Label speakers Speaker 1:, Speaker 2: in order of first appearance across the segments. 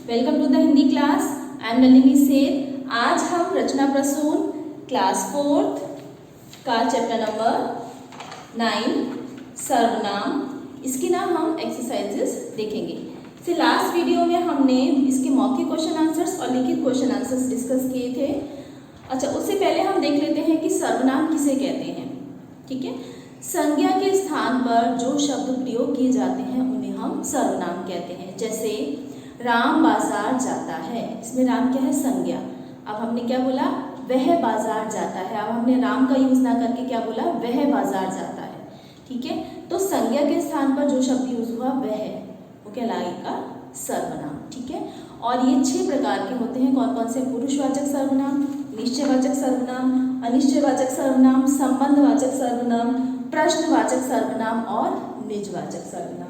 Speaker 1: Welcome to the Hindi class. I am Nalini Seth. आज हम रचना Prasoon class 4th का चैप्टर नंबर 9 सर्वनाम, इसकी ना हम एक्सरसाइजेस देखेंगे। से लास्ट वीडियो में हमने इसके मौखिक क्वेश्चन आंसर्स और लिखित क्वेश्चन आंसर्स डिस्कस किए थे। अच्छा, उससे पहले हम देख लेते हैं कि सर्वनाम किसे कहते हैं। ठीक है, संज्ञा के स्थान पर जो शब्द प्रयोग किए जाते हैं उन्हें हम सर्वनाम कहते हैं। जैसे राम बाजार जाता है, इसमें राम क्या है? संज्ञा। अब हमने क्या बोला? वह बाजार जाता है। अब हमने राम का यूज ना करके क्या बोला? वह बाजार जाता है। ठीक है, तो संज्ञा के स्थान पर जो शब्द यूज हुआ वह वो कहलाएगा सर्वनाम। ठीक है, और ये 6 प्रकार के होते हैं। कौन कौन से? पुरुषवाचक सर्वनाम, निश्चयवाचक सर्वनाम, अनिश्चयवाचक सर्वनाम, संबंधवाचक सर्वनाम, प्रश्नवाचक सर्वनाम और निजवाचक सर्वनाम।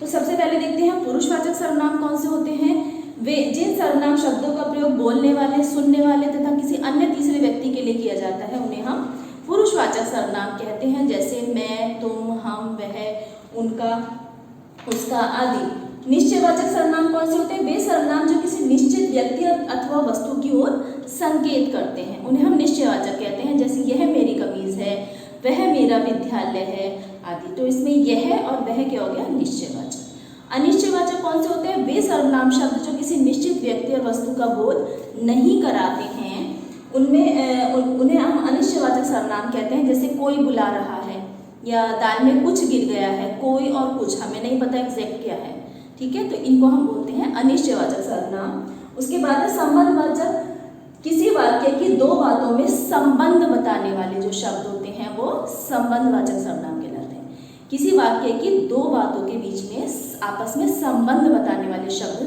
Speaker 1: तो सबसे पहले देखते हैं पुरुषवाचक सर्वनाम कौन से होते हैं। वे जिन सर्वनाम शब्दों का प्रयोग बोलने वाले, सुनने वाले तथा किसी अन्य तीसरे व्यक्ति के लिए किया जाता है उन्हें हम पुरुषवाचक सर्वनाम कहते हैं। जैसे मैं, तुम, हम, वह, उनका, उसका आदि। निश्चयवाचक सर्वनाम कौन से होते हैं? वे सर्वनाम जो किसी निश्चित व्यक्ति अथवा वस्तु की ओर संकेत करते हैं उन्हें हम निश्चयवाचक कहते हैं। जैसे यह मेरी कमीज है, वह मेरा विद्यालय है आदि। तो इसमें यह और वह क्या हो गया? निश्चयवाचक। अनिश्चयवाचक कौन से होते हैं? वे सर्वनाम शब्द जो किसी निश्चित व्यक्ति और वस्तु का बोध नहीं कराते हैं उन्हें हम अनिश्चयवाचक सर्वनाम कहते हैं। जैसे कोई बुला रहा है, या दाल में कुछ गिर गया है, कोई और कुछ, हमें नहीं पता एग्जैक्ट क्या है। ठीक है, तो इनको हम बोलते हैं अनिश्चयवाचक सर्वनाम। उसके बाद है संबंधवाचक। किसी वाक्य की 2 बातों में संबंध बताने वाले जो शब्द होते हैं वो संबंधवाचक सर्वनाम कहलाते हैं। किसी वाक्य की 2 बातों के बीच में आपस में संबंध बताने वाले शब्द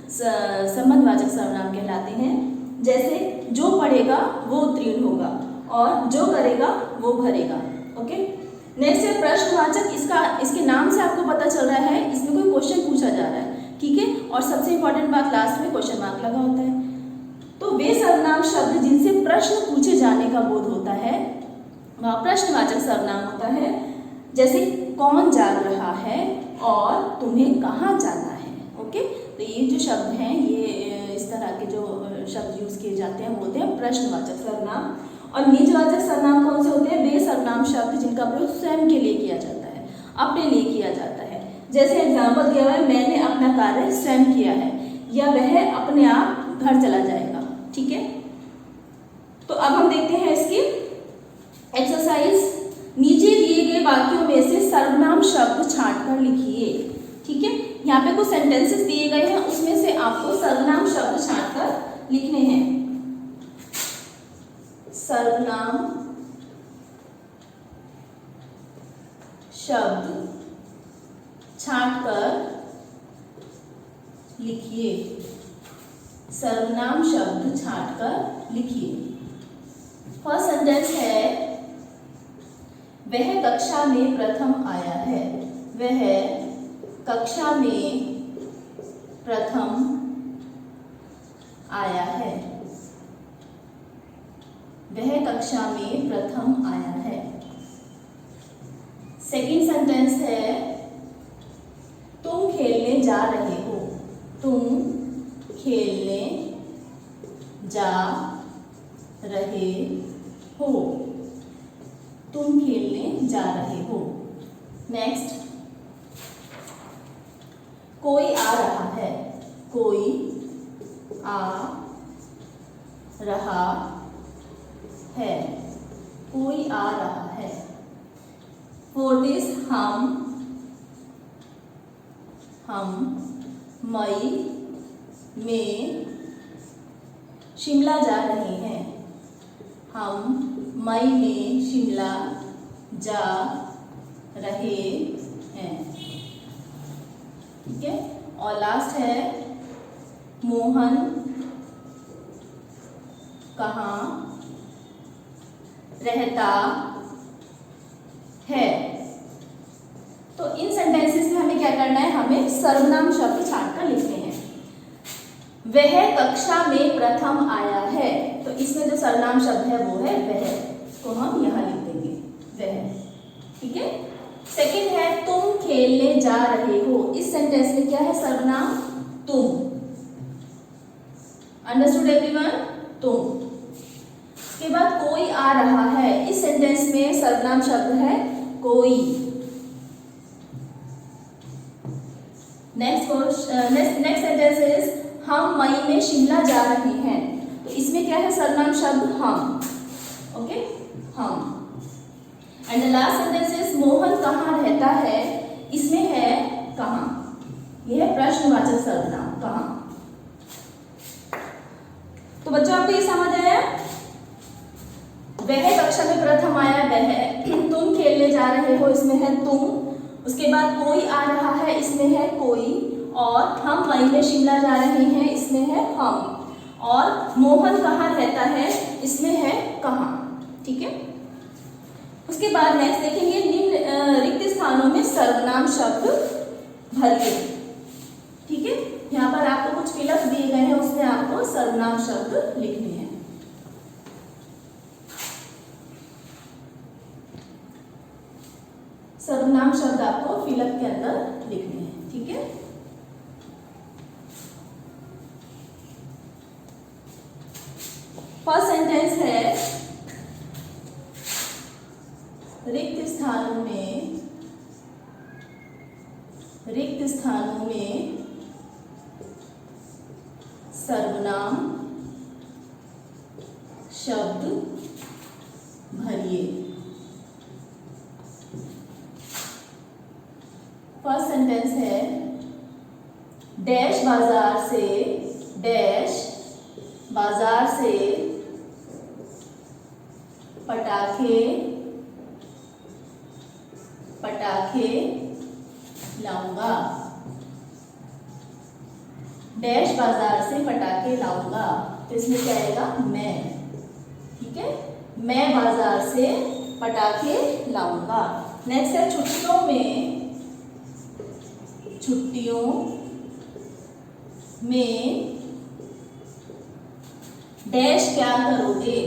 Speaker 1: संबंधवाचक सर्वनाम कहलाते हैं। जैसे जो पढ़ेगा वो उत्तीर्ण होगा और जो करेगा वो भरेगा। ओके, नेक्स्ट है प्रश्नवाचक। इसके नाम से आपको पता चल रहा है इसमें कोई क्वेश्चन पूछा जा रहा है। ठीक है, और सबसे इंपॉर्टेंट बात, लास्ट में क्वेश्चन मार्क लगा होता है। तो वे सर्वनाम शब्द जिनसे प्रश्न पूछे जाने का बोध होता है वह प्रश्नवाचक सर्वनाम होता है। जैसे कौन जाग रहा है और तुम्हें कहाँ जाना है। ओके, तो ये जो शब्द हैं, ये इस तरह के जो शब्द यूज किए जाते हैं बोलते हैं प्रश्नवाचक सर्वनाम। और निजवाचक सर्वनाम कौन से होते हैं? वे सर्वनाम शब्द जिनका प्रयोग स्वयं के लिए किया जाता है, अपने लिए किया जाता है। जैसे एग्जाम्पल दिया हुआ है, मैंने अपना कार्य स्वयं किया है, या वह अपने आप घर चला जाएगा। ठीक है, तो अब हम देखते हैं इसकी एक्सरसाइज। नीचे दिए गए वाक्यों में से सर्वनाम शब्द छांटकर लिखिए। ठीक है, यहाँ पे कुछ सेंटेंसेस दिए गए हैं, उसमें से आपको सर्वनाम शब्द छांटकर लिखने हैं। सर्वनाम शब्द छांटकर लिखिए। सर्वनाम शब्द छांटकर लिखिए। फर्स्ट सेंटेंस है, वह कक्षा में प्रथम आया है। वह कक्षा में प्रथम आया है। वह कक्षा में प्रथम आया है। सेकंड सेंटेंस है, तुम खेलने जा रहे हो। तुम खेलने जा रहे हो। तुम खेलने जा रहे हो। नेक्स्ट, कोई आ रहा है। कोई आ रहा है। कोई आ रहा है। फोर्थ इज हम मई में शिमला जा रहे हैं। हम मई में शिमला जा रहे हैं। ठीक है, और लास्ट है, मोहन कहाँ रहता है। तो इन सेंटेंसेस में हमें क्या करना है? हमें सर्वनाम शब्द छांटकर लिखने हैं। वह कक्षा में प्रथम आया है, तो इसमें जो सर्वनाम शब्द है वो है वह, तो हम यहाँ लिख देंगे वह। ठीक है, सेकंड है, तुम खेलने जा रहे हो। इस सेंटेंस में क्या है? सर्वनाम तुम। Understood everyone? तुम। इसके बाद कोई आ रहा है, इस सेंटेंस में सर्वनाम शब्द है कोई। नेक्स्ट सेंटेंस इज हम मई में शिमला जा रहे हैं। तो इसमें क्या है? सर्वनाम शब्द हम। ओके, हम। And the last sentence is Mohan कहाँ रहता है। इसमें है कहाँ। यह है प्रश्नवाचक सर्वनाम कहाँ। तो बच्चों आपको ये समझ आया? वह कक्षा में प्रथम आया, वह। तुम खेलने जा रहे हो, इसमें है तुम। उसके बाद कोई आ रहा है, इसमें है कोई। और हम मई में शिमला जा रहे हैं, इसमें है हम। और मोहन कहाँ रहता है, इसमें है कहाँ। ठीक है। उसके बाद नेक्स्ट देखेंगे निम्न रिक्त स्थानों में सर्वनाम शब्द भरिए। ठीक है, यहाँ पर आपको कुछ फिलअप दिए गए हैं, उसमें आपको सर्वनाम शब्द लिखने हैं। सर्वनाम शब्द आपको फिलअप के अंदर लिखने हैं। ठीक है। फर्स्ट सेंटेंस है रिक्त स्थानों में सर्वनाम शब्द भरिए। फर्स्ट सेंटेंस है डैश बाजार से पटाखे लाऊंगा। डैश बाजार से पटाखे लाऊंगा। तो इसमें क्या आएगा? मैं। ठीक है, मैं बाजार से पटाखे लाऊंगा। नेक्स्ट है छुट्टियों में डैश क्या करोगे।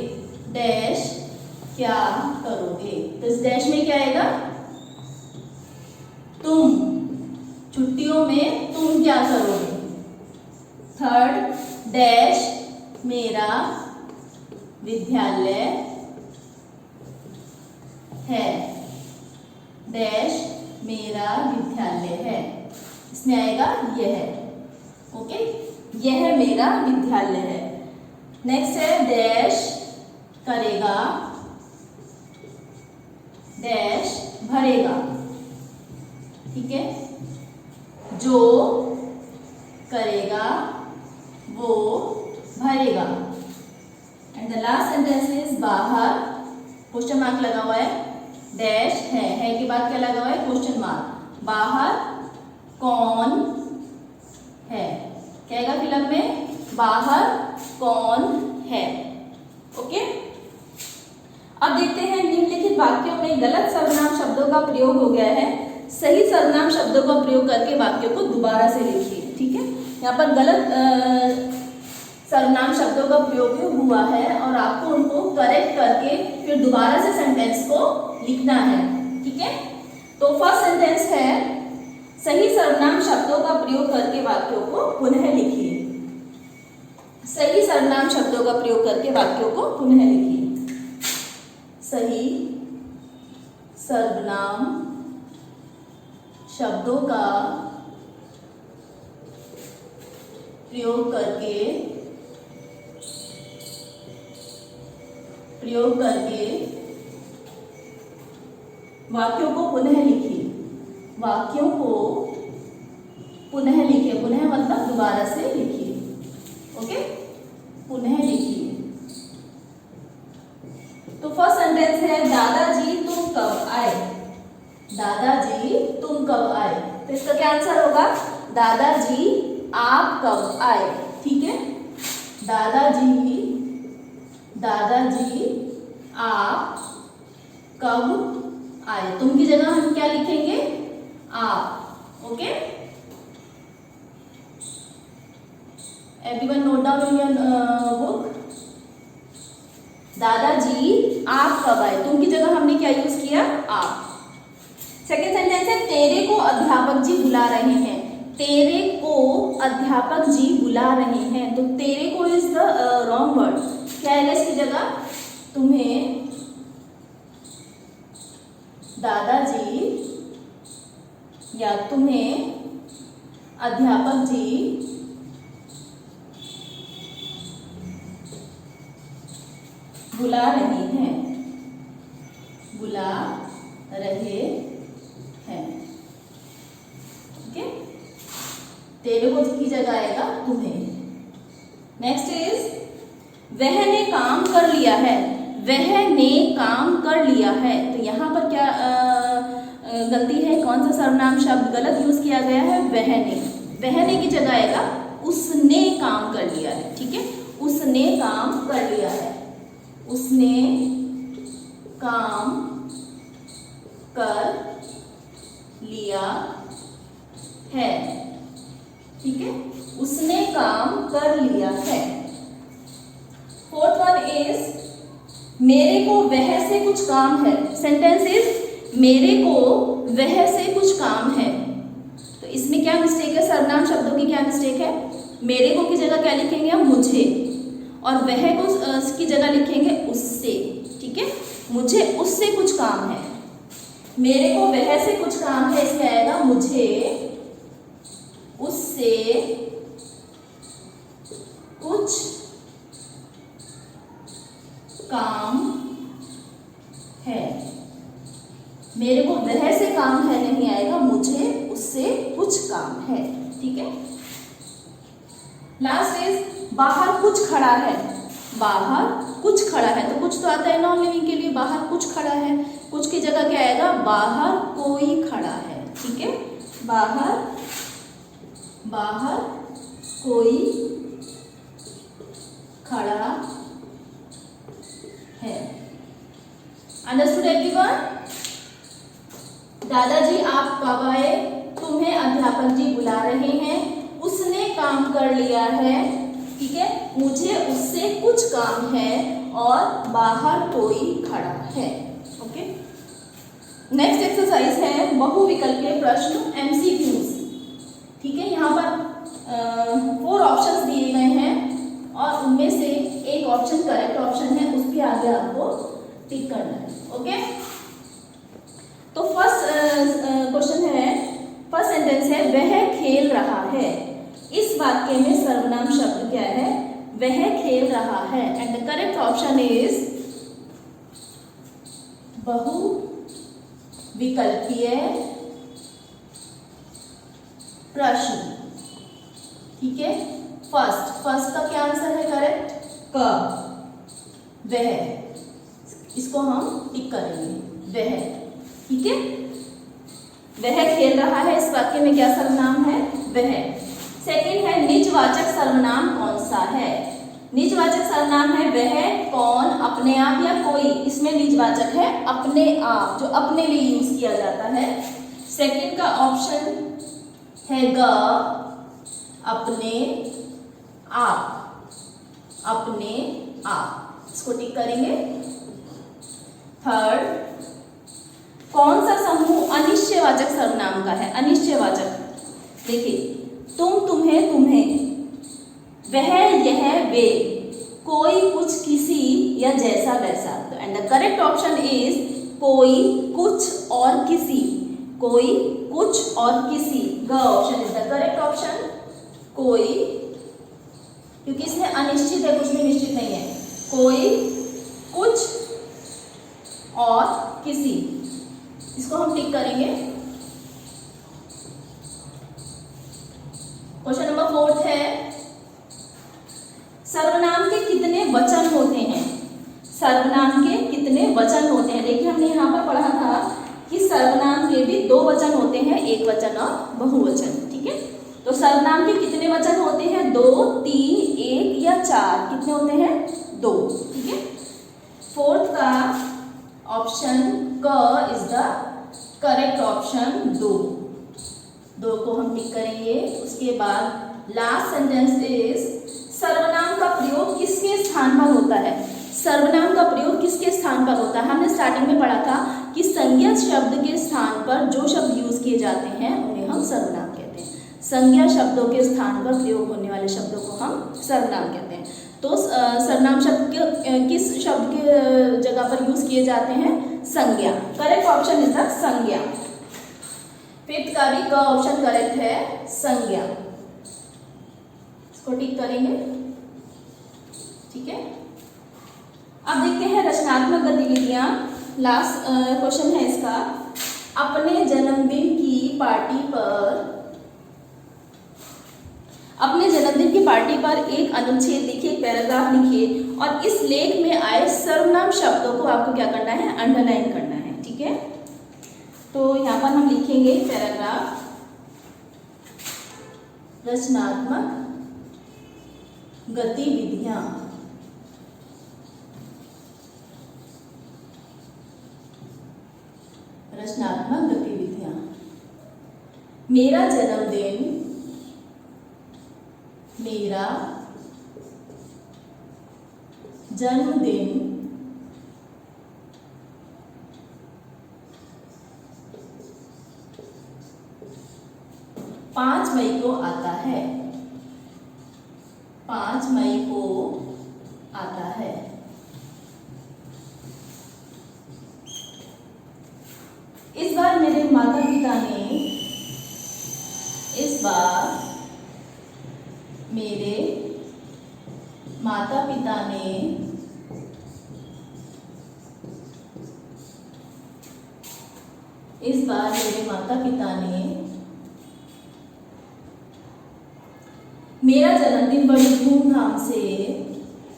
Speaker 1: तो इस डैश में क्या आएगा? तुम। छुट्टियों में तुम क्या करोगे। थर्ड, डैश मेरा विद्यालय है। डैश मेरा विद्यालय है, इसमें आएगा यह। ओके, यह मेरा विद्यालय है। नेक्स्ट है डैश करेगा, डैश भरेगा। ठीक है, जो करेगा वो भरेगा। And the last sentence is बाहर, क्वेश्चन मार्क लगा हुआ है, डैश है के बाद क्या लगा हुआ है? Question mark. बाहर कौन है, क्या आएगा फिलअप में? बाहर कौन है। ओके, अब देखते हैं निम्नलिखित वाक्यों में गलत सर्वनाम शब्दों का प्रयोग हो गया है। सही सर्वनाम शब्दों का प्रयोग करके वाक्यों को दोबारा से लिखिए। ठीक है, यहाँ पर गलत सर्वनाम शब्दों का प्रयोग हुआ है और आपको उनको करेक्ट करके फिर दोबारा से सेंटेंस को लिखना है। ठीक है, तो फर्स्ट सेंटेंस है सही सर्वनाम शब्दों का प्रयोग करके वाक्यों को पुनः लिखिए। सही सर्वनाम शब्दों का प्रयोग करके वाक्यों को पुनः लिखिए। सही सर्वनाम शब्दों का प्रयोग करके वाक्यों को पुनः लिखिए। वाक्यों को पुनः लिखिए, पुनः मतलब दोबारा से लिखिए। ओके, पुनः लिखिए। तो फर्स्ट सेंटेंस है दादाजी तुम कब आए। दादाजी तुम कब आए, तो इसका क्या आंसर होगा? दादाजी आप कब आए। ठीक है, दादाजी आप कब आए। तुम की जगह हम क्या लिखेंगे? आप। Okay, everyone note down in your book. दादाजी आप कब आए, तुम की जगह हमने क्या यूज किया? आप। सेकेंड सेंटेंस है तेरे को अध्यापक जी बुला रहे हैं। तेरे को अध्यापक जी बुला रहे हैं, तो तेरे को इज द रॉन्ग वर्ड। क्या है इसकी जगह? तुम्हें दादाजी या तुम्हें अध्यापक जी बुला रहे हैं, बुला रहे हैं। ठीक है, तेरे को की जगह आएगा तुम्हें। नेक्स्ट इज वह ने काम कर लिया है, वह ने काम कर लिया है। तो यहाँ पर क्या गलती है? कौन सा सर्वनाम शब्द गलत यूज किया गया है? वह ने। वह ने की जगह आएगा उसने काम कर लिया है। ठीक है, उसने काम कर लिया है, उसने काम कर लिया है। ठीक है, उसने काम कर लिया है। फोर्थ वन इज मेरे को वह से कुछ काम है। सेंटेंस इज मेरे को वह से कुछ काम है। तो इसमें क्या मिस्टेक है? सर्वनाम शब्दों की क्या मिस्टेक है? मेरे को की जगह क्या लिखेंगे हम? मुझे। और वह को की जगह लिखेंगे उससे। ठीक है, मुझे उससे कुछ काम है। मेरे को वह से कुछ काम है, इसमें आएगा मुझे उससे कुछ काम है। मेरे को वह से काम है नहीं आएगा, मुझे उससे कुछ काम है। ठीक है, लास्ट इज बाहर कुछ खड़ा है। बाहर कुछ खड़ा है, तो कुछ तो आता है नॉन लिविंग के लिए। बाहर कुछ खड़ा है, कुछ की जगह क्या आएगा? बाहर कोई खड़ा है। ठीक है, बाहर कोई खड़ा है। Understood everyone? दादाजी आप कब आए? तुम्हें अध्यापक जी बुला रहे हैं, उसने काम कर लिया है। ठीक है, मुझे उससे कुछ काम है, और बाहर कोई खड़ा है। ओके, नेक्स्ट एक्सरसाइज है बहुविकल्पीय प्रश्न MCQs। ठीक है, यहाँ पर 4 ऑप्शंस दिए गए हैं, और उनमें से एक ऑप्शन करेक्ट ऑप्शन है, उसके आगे आपको टिक करना है। ओके, तो फर्स्ट क्वेश्चन है, फर्स्ट सेंटेंस है वह खेल रहा है। इस वाक्य में सर्वनाम शब्द क्या है? वह खेल रहा है। And the correct option is बहुविकल्पीय प्रश्न। ठीक है, फर्स्ट का क्या आंसर है करेक्ट? क। वह, इसको हम टिक करेंगे, वह। ठीक है, वह खेल रहा है, इस वाक्य में क्या सर्वनाम है? वह। सेकंड है निजवाचक सर्वनाम कौन सा है? निजवाचक सर्वनाम है वह, कौन, अपने आप या कोई। इसमें निजवाचक है अपने आप, जो अपने लिए यूज किया जाता है। सेकंड का ऑप्शन है ग, अपने आप, अपने आप, इसको टिक करेंगे। थर्ड, कौन सा समूह अनिश्चयवाचक सर्वनाम का है? अनिश्चयवाचक, देखिए तुम, तुम्हें, तुम्हें, वह, यह, वे, कोई, कुछ, किसी या जैसा वैसा। तो and the correct option is कोई, कुछ और किसी। कोई, कुछ और किसी, ग option is the correct option. कोई, क्योंकि इसमें अनिश्चित है, कुछ भी निश्चित नहीं है। कोई, कुछ और किसी, इसको हम टिक करेंगे। क्वेश्चन नंबर 4 है सर्वनाम के कितने वचन होते हैं? सर्वनाम के कितने वचन होते हैं? देखिए हमने यहाँ पर पढ़ा था कि सर्वनाम के भी 2 वचन होते हैं, एक वचन और बहुवचन। ठीक है, तो सर्वनाम के कितने वचन होते हैं? 2, 3, 1 या 4? कितने होते हैं? 2। ठीक है, फोर्थ का ऑप्शन क इज द करेक्ट ऑप्शन। 2 को हम टिक करेंगे। उसके बाद लास्ट सेंटेंस इज सर्वनाम का प्रयोग किसके स्थान पर होता है? सर्वनाम का प्रयोग किसके स्थान पर होता है? हमने स्टार्टिंग में पढ़ा था कि संज्ञा शब्द के स्थान पर जो शब्द यूज किए जाते हैं उन्हें हम सर्वनाम कहते हैं। संज्ञा शब्दों के स्थान पर प्रयोग होने वाले शब्दों को हम सर्वनाम कहते हैं। तो सर्वनाम शब्द किस शब्द के जगह पर यूज किए जाते हैं? संज्ञा। करेक्ट ऑप्शन इज द संज्ञा। फिफ्थ का भी क ऑप्शन करेक्ट है, संज्ञा। इसको टिक करेंगे, ठीक है। अब देखते हैं रचनात्मक गतिविधियां। लास्ट क्वेश्चन है इसका। अपने जन्मदिन की पार्टी पर एक अनुच्छेद लिखिए, एक पैराग्राफ लिखिए और इस लेख में आए सर्वनाम शब्दों को आपको क्या करना है? अंडरलाइन करना है, ठीक है। तो यहाँ पर हम लिखेंगे पैराग्राफ, रचनात्मक गतिविधियां। रचनात्मक गतिविधियां। मेरा जन्मदिन, मेरा जन्मदिन 5 मई को आता है। 5 मई को आता है। इस बार मेरे माता पिता ने, इस बार मेरे माता पिता ने इस बार मेरे माता पिता ने मेरा जन्मदिन बड़ी धूमधाम से,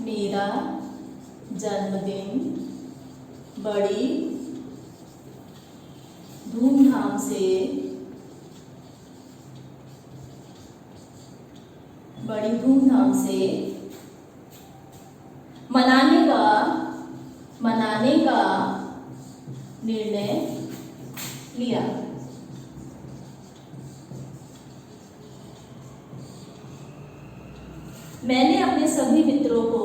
Speaker 1: मेरा जन्मदिन बड़ी धूमधाम से, बड़ी धूमधाम से मनाने का निर्णय लिया। मैंने अपने सभी मित्रों को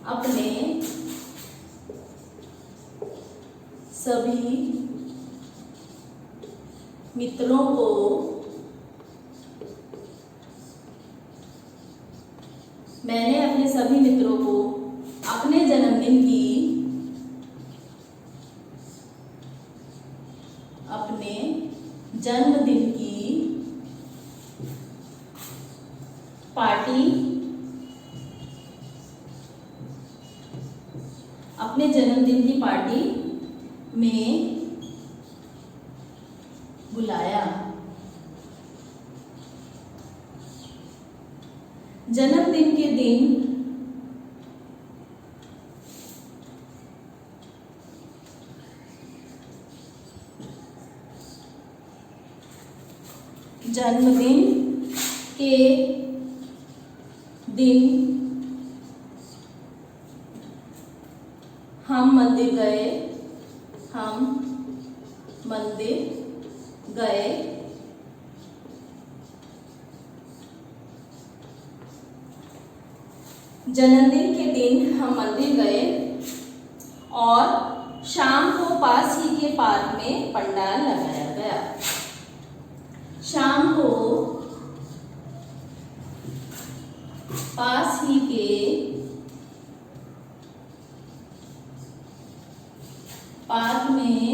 Speaker 1: अपने सभी मित्रों को अपने जन्मदिन की पार्टी, अपने जन्मदिन की पार्टी में बुलाया। जन्मदिन के दिन हम मंदिर गए। जन्मदिन के दिन हम मंदिर गए और शाम को पास ही के पार्क में पंडाल लगाया गया। शाम को पास ही के पार्क में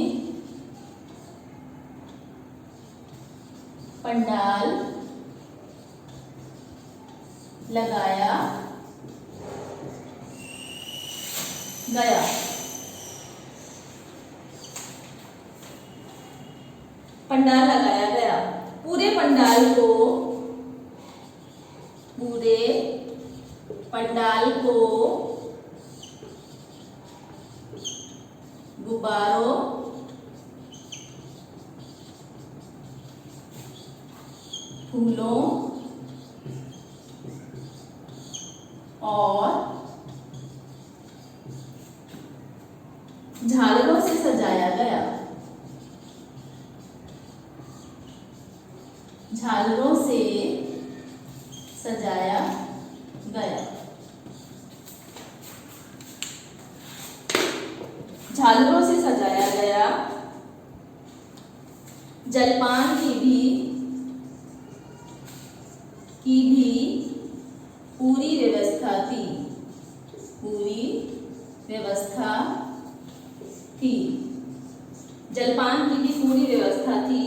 Speaker 1: पंडाल लगाया गया। पंडाल लगाया गया। पूरे पंडाल को गुब्बारों, फूलों और झालरों से सजाया गया। झालरों से सजाया गया। झालरों से सजाया गया जलपान की भी पूरी व्यवस्था थी, पूरी व्यवस्था थी। जलपान की भी पूरी व्यवस्था थी।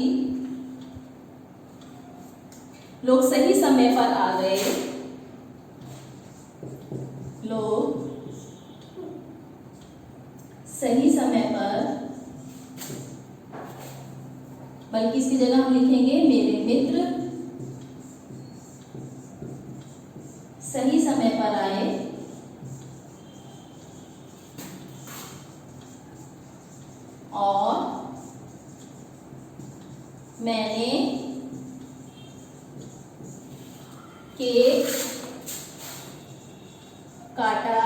Speaker 1: लोग सही समय पर आ गए, लोग सही समय पर, बल्कि इसकी जगह हम लिखेंगे मेरे मित्र सही समय पर आए और मैंने केक काटा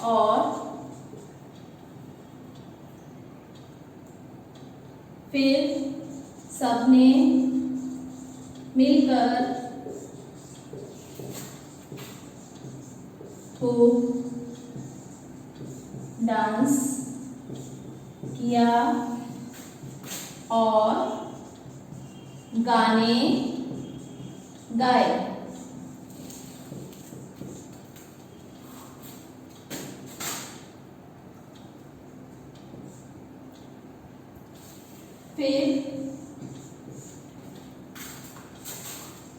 Speaker 1: और फिर सबने मिलकर खूब डांस किया और गाने गाए। फिर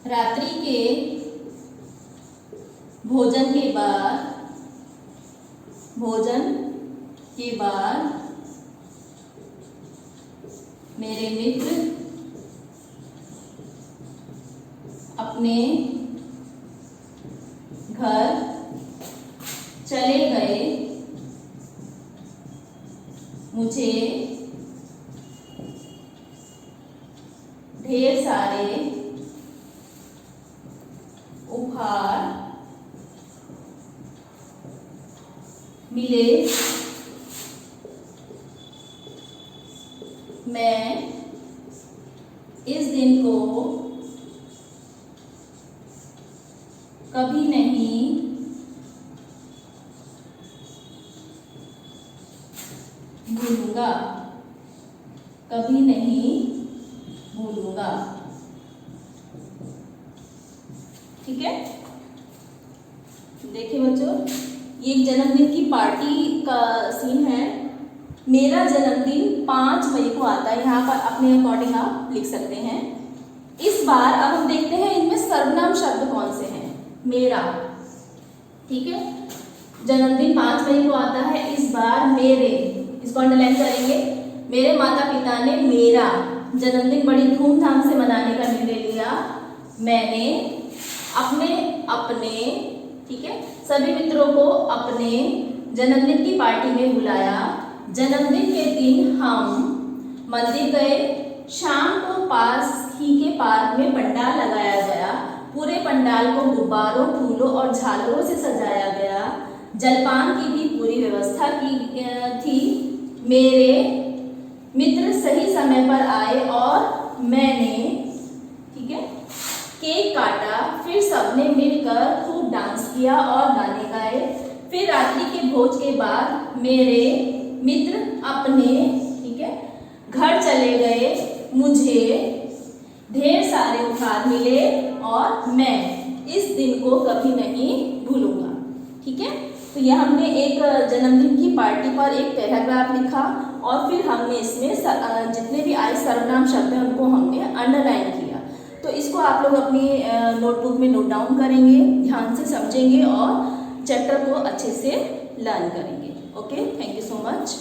Speaker 1: रात्रि के भोजन के बाद मेरे मित्र अपने घर चले गए। मुझे ढेर सारे उपहार मिले। मैं इस दिन को कभी नहीं भूलूंगा, कभी नहीं भूलूंगा। ठीक है, देखिए बच्चों, ये एक जन्मदिन की पार्टी का सीन है। मेरा जन्मदिन 5 मई को आता है, यहाँ पर अपने अकॉर्डिंग आप लिख सकते हैं। इस बार अब हम देखते हैं इनमें सर्वनाम शब्द कौन से हैं। मेरा, ठीक है, जन्मदिन 5 मई को आता है। इस बार मेरे, इसको अंडरलाइन करेंगे। मेरे माता पिता ने मेरा जन्मदिन बड़ी धूमधाम से मनाने का निर्णय लिया। मैंने अपने ठीक है, सभी मित्रों को अपने जन्मदिन की पार्टी में बुलाया। जन्मदिन के दिन हम मंदिर गए। शाम को पास ही के पार्क में पंडाल लगाया गया। पूरे पंडाल को गुब्बारों, फूलों और झालरों से सजाया गया। जलपान की भी पूरी व्यवस्था थी। मेरे मित्र सही समय पर आए और मैंने, ठीक है, केक काटा। फिर सबने मिलकर खूब डांस किया और गाने गाए। फिर रात्रि के भोज के बाद मेरे मित्र अपने, ठीक है, घर चले गए। मुझे ढेर सारे उपहार मिले और मैं इस दिन को कभी नहीं भूलूंगा। ठीक है, तो यह हमने एक जन्मदिन की पार्टी पर एक पैराग्राफ लिखा और फिर हमने इसमें जितने भी आए सर्वनाम शब्द हैं उनको हमने अंडरलाइन किया। तो इसको आप लोग अपनी नोटबुक में नोट डाउन करेंगे, ध्यान से समझेंगे और चैप्टर को अच्छे से लर्न करेंगे। Okay, thank you so much.